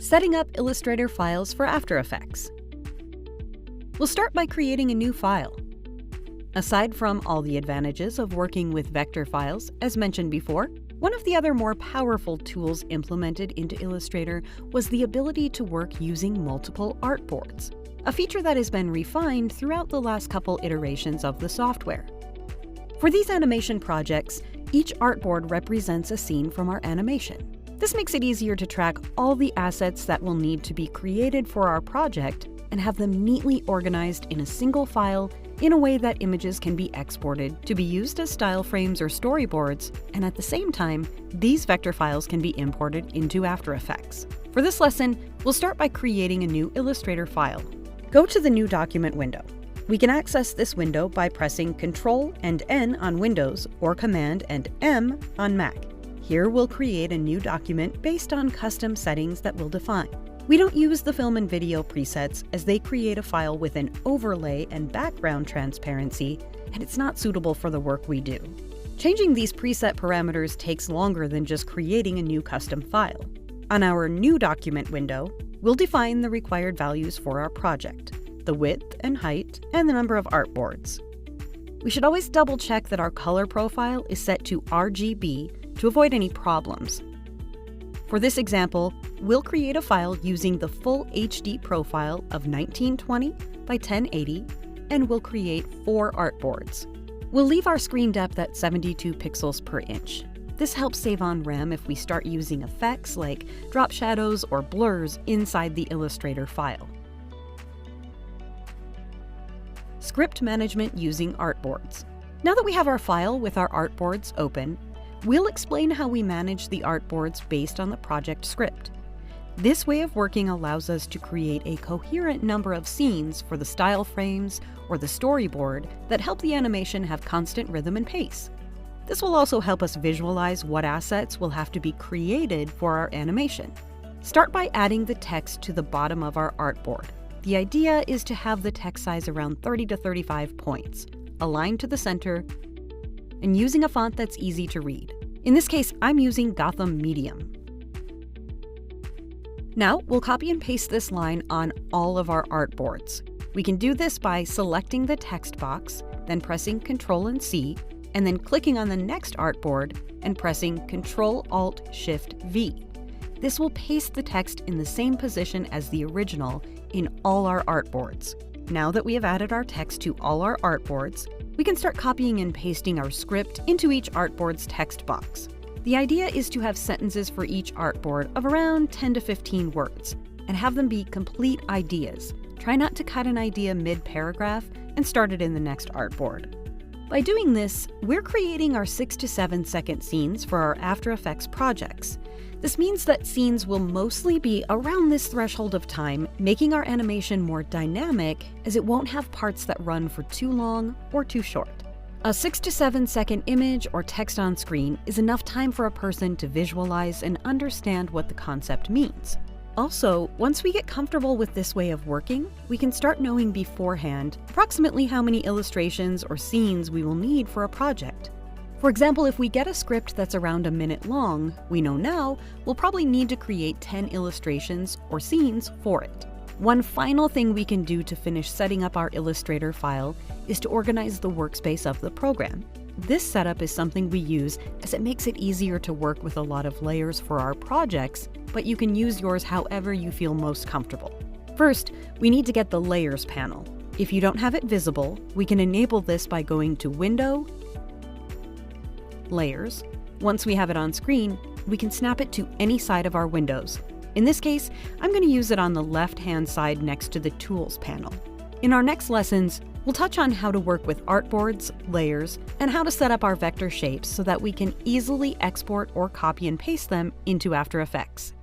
Setting up Illustrator files for After Effects. We'll start by creating a new file. Aside from all the advantages of working with vector files, as mentioned before, one of the other more powerful tools implemented into Illustrator was the ability to work using multiple artboards, a feature that has been refined throughout the last couple iterations of the software. For these animation projects, each artboard represents a scene from our animation. This makes it easier to track all the assets that will need to be created for our project and have them neatly organized in a single file in a way that images can be exported to be used as style frames or storyboards, and at the same time, these vector files can be imported into After Effects. For this lesson, we'll start by creating a new Illustrator file. Go to the New Document window. We can access this window by pressing Ctrl and N on Windows or Command and M on Mac. Here we'll create a new document based on custom settings that we'll define. We don't use the film and video presets as they create a file with an overlay and background transparency, and it's not suitable for the work we do. Changing these preset parameters takes longer than just creating a new custom file. On our New Document window, we'll define the required values for our project, the width and height, and the number of artboards. We should always double check that our color profile is set to RGB to avoid any problems. For this example, we'll create a file using the full HD profile of 1920 by 1080, and we'll create 4 artboards. We'll leave our screen depth at 72 pixels per inch. This helps save on RAM if we start using effects like drop shadows or blurs inside the Illustrator file. Script management using artboards. Now that we have our file with our artboards open, we'll explain how we manage the artboards based on the project script. This way of working allows us to create a coherent number of scenes for the style frames or the storyboard that help the animation have constant rhythm and pace. This will also help us visualize what assets will have to be created for our animation. Start by adding the text to the bottom of our artboard. The idea is to have the text size around 30 to 35 points, aligned to the center, and using a font that's easy to read. In this case, I'm using Gotham Medium. Now, we'll copy and paste this line on all of our artboards. We can do this by selecting the text box, then pressing Ctrl and C, and then clicking on the next artboard and pressing Ctrl-Alt-Shift-V. This will paste the text in the same position as the original in all our artboards. Now that we have added our text to all our artboards, we can start copying and pasting our script into each artboard's text box. The idea is to have sentences for each artboard of around 10 to 15 words, and have them be complete ideas. Try not to cut an idea mid-paragraph and start it in the next artboard. By doing this, we're creating our 6 to 7 second scenes for our After Effects projects. This means that scenes will mostly be around this threshold of time, making our animation more dynamic as it won't have parts that run for too long or too short. A 6 to 7 second image or text on screen is enough time for a person to visualize and understand what the concept means. Also, once we get comfortable with this way of working, we can start knowing beforehand approximately how many illustrations or scenes we will need for a project. For example, if we get a script that's around a minute long, we know now we'll probably need to create 10 illustrations or scenes for it. One final thing we can do to finish setting up our Illustrator file is to organize the workspace of the program. This setup is something we use as it makes it easier to work with a lot of layers for our projects, but you can use yours however you feel most comfortable. First, we need to get the Layers panel. If you don't have it visible, we can enable this by going to Window, Layers. Once we have it on screen, we can snap it to any side of our windows. In this case, I'm going to use it on the left-hand side next to the Tools panel. In our next lessons, we'll touch on how to work with artboards, layers, and how to set up our vector shapes so that we can easily export or copy and paste them into After Effects.